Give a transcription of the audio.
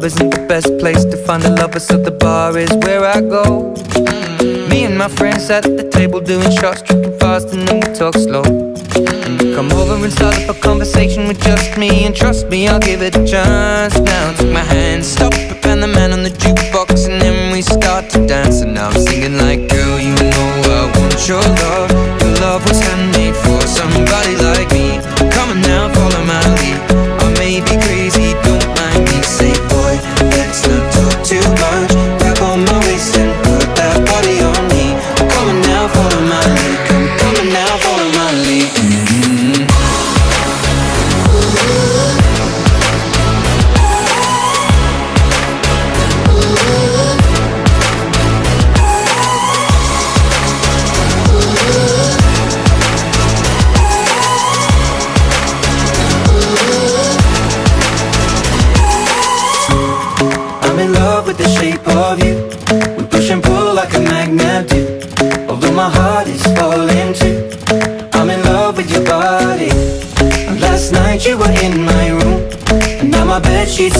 club isn't the best place to find a lover, so the bar is where I go. Me and my friends sat at the table doing shots, tripping fast, and then we talk slow. And you come over and start up a conversation with just me, and trust me, I'll give it a chance. Now take my hand, stop it, and the man on the jukebox, and then we start to dance. And now I'm singing like, girl, you know I want your love. Your love was handmade for somebody like me. Come on now, follow my lead. I may be crazy, don't mind me. Say, boy, let's not talk too much. Grab on my waist and put that body on me. Come on now, follow my lead. Come on now, follow my lead. I'm in love with the shape of you. We push and pull like a magnet do. Although my heart is falling too, I'm in love with your body. And last night you were in my room, and now my bedsheets